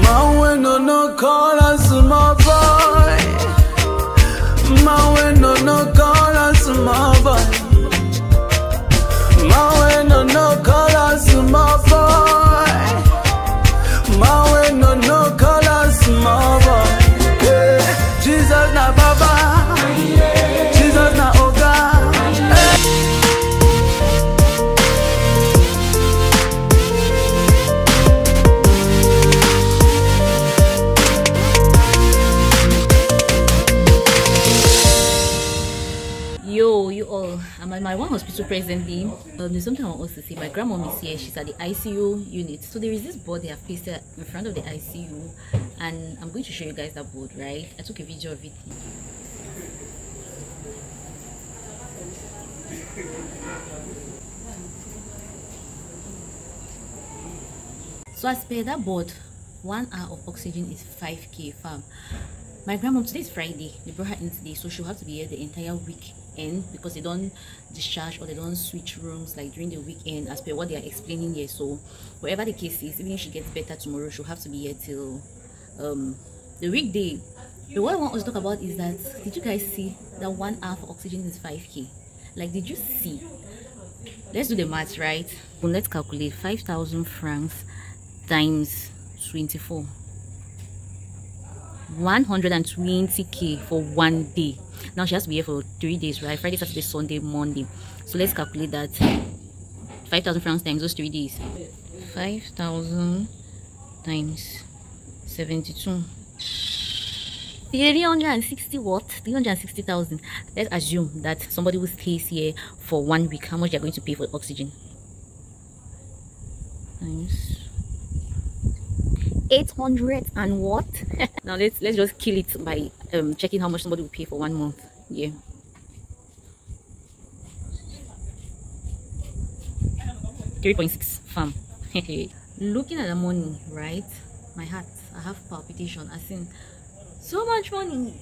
Man, when no call us my boy. Man, when no call us my boy. Man, when no call us my boy. Man, when no call us my boy. Yeah. Jesus na Baba, Jesus na Oga. Yo, you all, I'm at my one hospital presently. There's something I want us to see. My grandmom is here. She's at the ICU unit. So there is this board they have pasted in front of the ICU, and I'm going to show you guys that board, right? I took a video of it. So as per that board, 1 hour of oxygen is 5k fam. My grandmom, today is Friday, they brought her in today, so she'll have to be here the entire weekend because they don't discharge or they don't switch rooms like during the weekend as per what they are explaining here. So whatever the case is, even if she gets better tomorrow, she'll have to be here till the weekday. But what I want us to talk about is that, did you guys see that 1 hour for oxygen is 5k? Like, did you see? Let's do the maths, right? Well, let's calculate 5,000 francs times 24. 120k for 1 day. Now she has to be here for 3 days, right? Friday, Saturday, Sunday, Monday. So let's calculate that. 5,000 francs times those 3 days. 5,000 times 72. 360 what? 360,000. Let's assume that somebody who stays here for 1 week, how much they're going to pay for oxygen? Times 800 and what? Now let's just kill it by checking how much somebody will pay for 1 month. Yeah, $3.6 fam. Looking at the money, right? My heart, I have palpitation. I seen so much money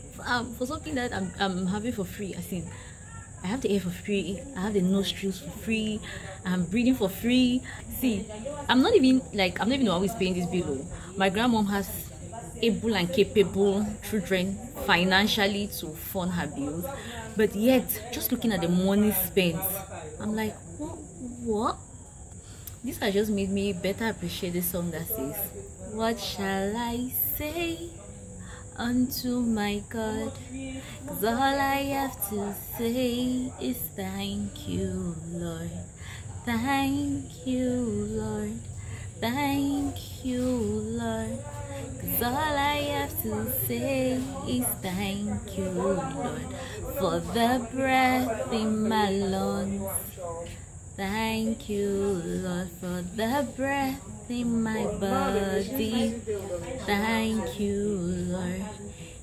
for something that I'm having for free. I seen I have the air for free, I have the nostrils for free, I'm breathing for free. See, I'm not even always paying this bill. My grandmom has able and capable children financially to fund her bills, but yet just looking at the money spent, I'm like, what? This has just made me better appreciate the song that says, what shall I say unto my God? 'Cause all I have to say is thank you, Lord. Thank you, Lord. Thank you, Lord. 'Cause all I have to say is thank you, Lord, for the breath in my lungs. Thank you, Lord, for the breath in my body. Thank you, Lord.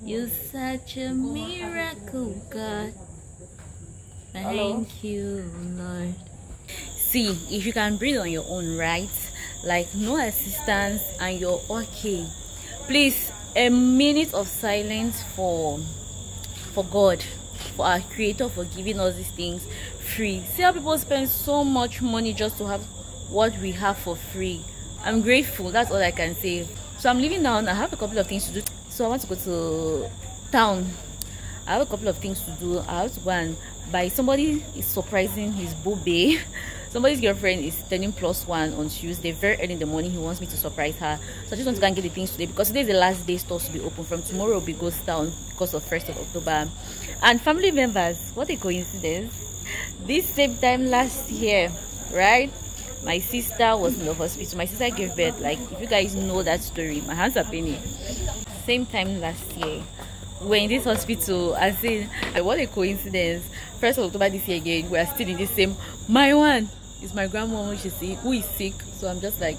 You're such a miracle, God. Thank you, Lord. See, if you can breathe on your own, right? Like no assistance and you're okay, please, a minute of silence for God, for our Creator, for giving us these things free. See how people spend so much money just to have what we have for free. I'm grateful, that's all I can say. So I'm leaving now. I have a couple of things to do, so I want to go to town. I have a couple of things to do. I have to go and buy, somebody is surprising his booby. Somebody's girlfriend is turning +1 on Tuesday, very early in the morning. He wants me to surprise her, so I just want to go and get the things today because today is the last day stores to be open. From tomorrow will be ghost town because of 1st of October. And family members, what a coincidence, this same time last year, right, my sister was in the hospital. My sister gave birth. Like, if you guys know that story, my hands are paining. Same time last year, we're in this hospital. I said, what a coincidence. 1st of October this year again, we are still in the same. My one is my grandma who is sick. So I'm just like,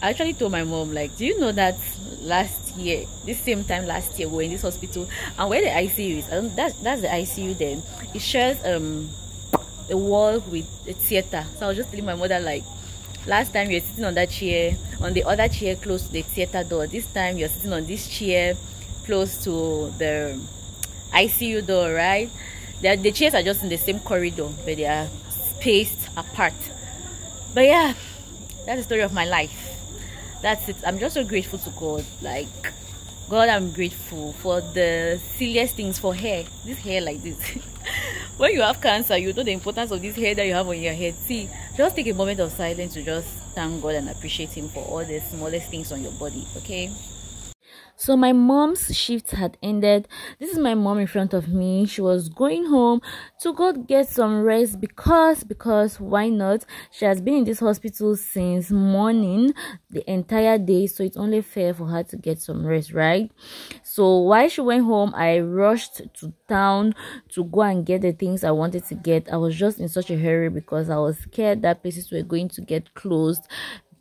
I actually told my mom, like, do you know that last year, this same time last year, we were in this hospital, and where the ICU is, that's the ICU then, it shares a wall with a theater. So I was just telling my mother, like, last time you're sitting on that chair, on the other chair close to the theater door. This time you're sitting on this chair close to the ICU door, right? The chairs are just in the same corridor, but they are spaced apart. But yeah, that's the story of my life. That's it. I'm just so grateful to God. Like, God, I'm grateful for the silliest things, for hair. This hair like this. When you have cancer, you know the importance of this hair that you have on your head. See, just take a moment of silence to just thank God and appreciate Him for all the smallest things on your body, okay? So my mom's shift had ended. This is my mom in front of me. She was going home to go get some rest because why not? She has been in this hospital since morning, the entire day, so it's only fair for her to get some rest, right? So while she went home, I rushed to town to go and get the things I wanted to get. I was just in such a hurry because I was scared that places were going to get closed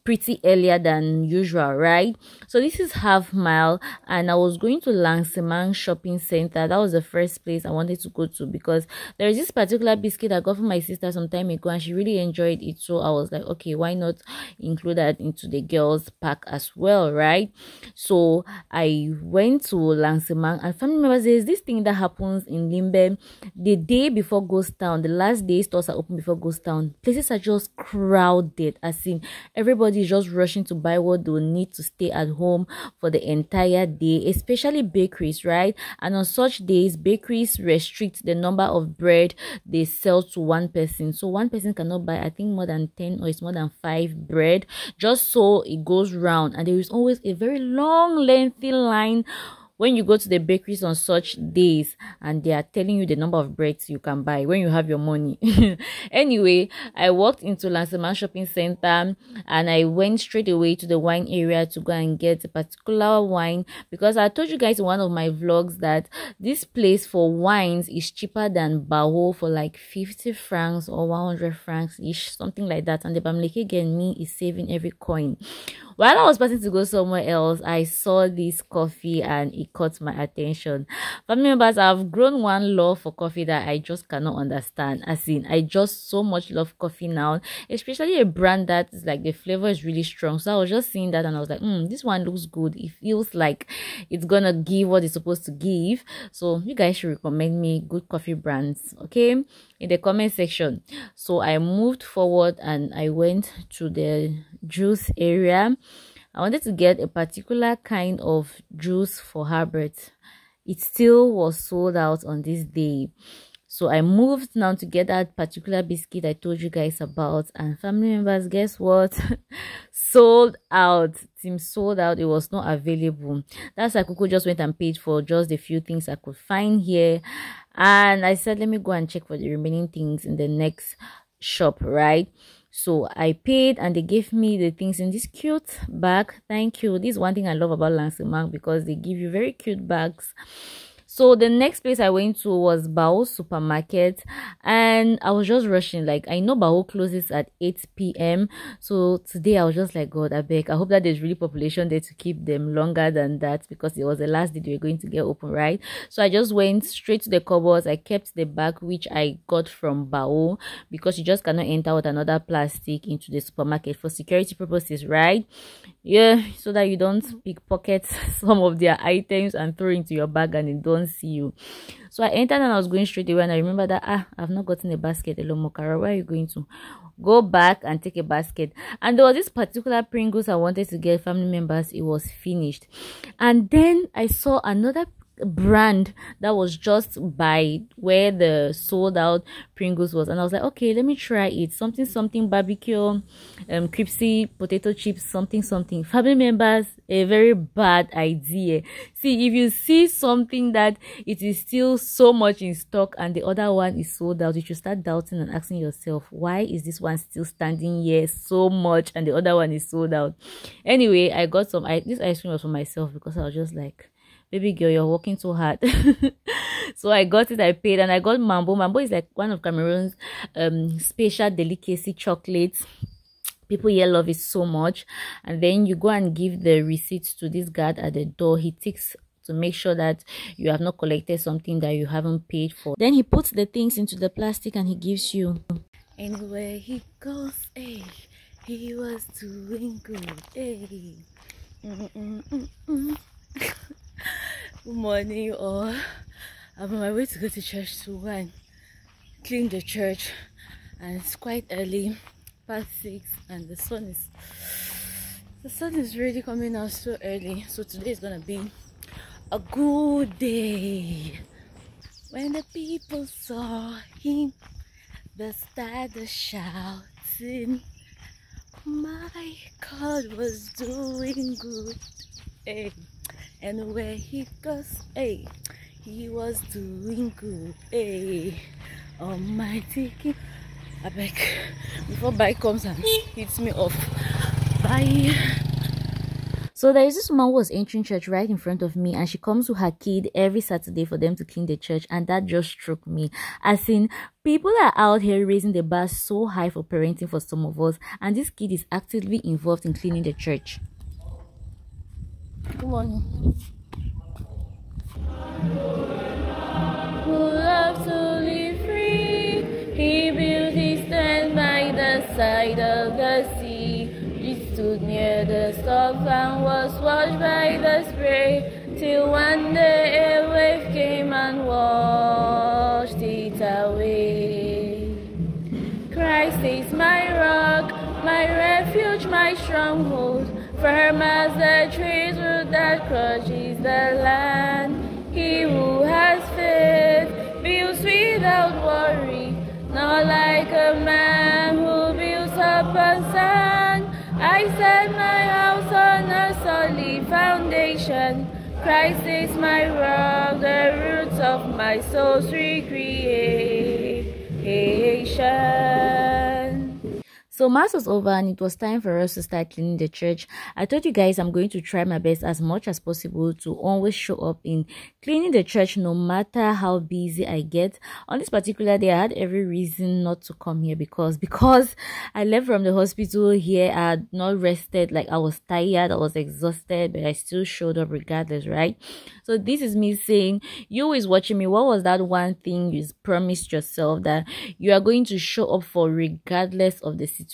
pretty earlier than usual, right? So this is half mile, and I was going to Langsemang shopping center. That was the first place I wanted to go to because there is this particular biscuit I got from my sister some time ago and she really enjoyed it. So I was like, okay, why not include that into the girls pack as well, right? So I went to Langsemang, and family members, there's this thing that happens in Limbe the day before ghost town. The last day stores are open before ghost town. Places are just crowded, as in everybody is just rushing to buy what they will need to stay at home for the entire day, especially bakeries, right? And on such days, bakeries restrict the number of bread they sell to one person. So one person cannot buy, I think, more than 10 or it's more than 5 bread, just so it goes round. And there is always a very long, lengthy line when you go to the bakeries on such days, and they are telling you the number of breads you can buy when you have your money. Anyway, I walked into Langsemang shopping center and I went straight away to the wine area to go and get a particular wine, because I told you guys in one of my vlogs that this place for wines is cheaper than Baho for like 50 francs or 100 francs ish, something like that. And the Bamleke again, me, is saving every coin. While I was passing to go somewhere else, I saw this coffee and it caught my attention. Family members, I've grown one love for coffee that I just cannot understand. As in, I just so much love coffee now, especially a brand that is like the flavor is really strong. So I was just seeing that and I was like, this one looks good. It feels like it's gonna give what it's supposed to give. So you guys should recommend me good coffee brands, okay, in the comment section. So I moved forward and I went to the juice area. I wanted to get a particular kind of juice for Herbert. It still was sold out on this day. So I moved now to get that particular biscuit I told you guys about. And family members, guess what? Sold out. Team sold out. It was not available. That's why Coco just went and paid for just a few things I could find here. And I said, let me go and check for the remaining things in the next shop, right? So I paid and they gave me the things in this cute bag. Thank you. This is one thing I love about Langsemang, because they give you very cute bags. So the next place I went to was Bao supermarket, and I was just rushing. Like, I know Bao closes at 8 p.m. So today I was just like, God, I beg, I hope that there's really population there to keep them longer than that, because it was the last day they were going to get open, right? So I just went straight to the cupboards. I kept the bag which I got from Bao, because you just cannot enter with another plastic into the supermarket for security purposes, right? Yeah, so that you don't pickpocket some of their items and throw into your bag and they don't see you. So I entered and I was going straight away, and I remember that I've not gotten a basket. Elomo, where are you going to? Go back and take a basket. And there was this particular Pringles I wanted to get, family members. It was finished. And then I saw another brand that was just by where the sold out Pringles was, and I was like, okay, let me try it. Something barbecue, crispy potato chips, something. Family members, a very bad idea. See, if you see something that it is still so much in stock and the other one is sold out, you should start doubting and asking yourself, why is this one still standing here so much and the other one is sold out? Anyway, I got some. This ice cream was for myself, because I was just like, baby girl, you're working so hard. So I got it, I paid, and I got Mambo. Mambo is like one of Cameroon's special delicacy chocolates. People here love it so much. And then you go and give the receipts to this guard at the door. He takes to make sure that you have not collected something that you haven't paid for. Then he puts the things into the plastic and he gives you. Anywhere he goes, hey, he was doing good, hey. Good morning, all. I'm on my way to go to church to go and clean the church, and it's quite early, past 6, and the sun is The sun is really coming out so early, so today is gonna be a good day. When the people saw him, they started shouting, my God was doing good. Hey. And where he goes, hey, he was doing good. Hey, Almighty King. I beg, before bike comes and hits me off. Bye. So there is this woman who was entering church right in front of me, and she comes with her kid every Saturday for them to clean the church, and that just struck me. As in, people are out here raising the bar so high for parenting for some of us, and this kid is actively involved in cleaning the church. Good morning. Who loves to live free? He built his tent by the side of the sea. He stood near the stove and was washed by the spray, till one day a wave came and washed it away. Christ is my rock, my refuge, my stronghold, firm as the trees root that crushes the land. He who has faith builds without worry, not like a man who builds upon sand. I set my house on a solid foundation. Christ is my rock, the roots of my soul's recreation. So mass was over and it was time for us to start cleaning the church. I told you guys I'm going to try my best as much as possible to always show up in cleaning the church no matter how busy I get. On this particular day, I had every reason not to come here because I left from the hospital here. I had not rested, like I was tired, I was exhausted, but I still showed up regardless, right? So this is me saying, you is watching me, what was that one thing you promised yourself that you are going to show up for regardless of the situation?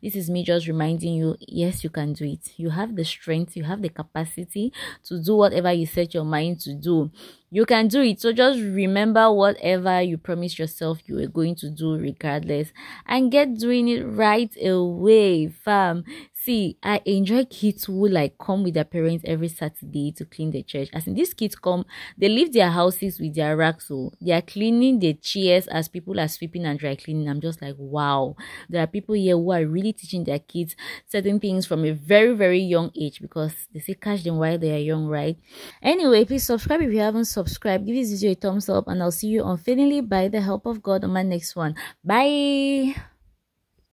This is me just reminding you, yes, you can do it. You have the strength, you have the capacity to do whatever you set your mind to do. You can do it. So just remember whatever you promised yourself you were going to do regardless, and get doing it right away, fam. See, I enjoy kids who like come with their parents every Saturday to clean the church. As in, these kids come, they leave their houses with their racks, so they are cleaning the chairs as people are sweeping and dry cleaning. I'm just like, wow, there are people here who are really teaching their kids certain things from a very, very young age, because they say catch them while they are young, right? Anyway, please subscribe if you haven't subscribed. Give this video a thumbs up, and I'll see you unfailingly by the help of God on my next one. Bye.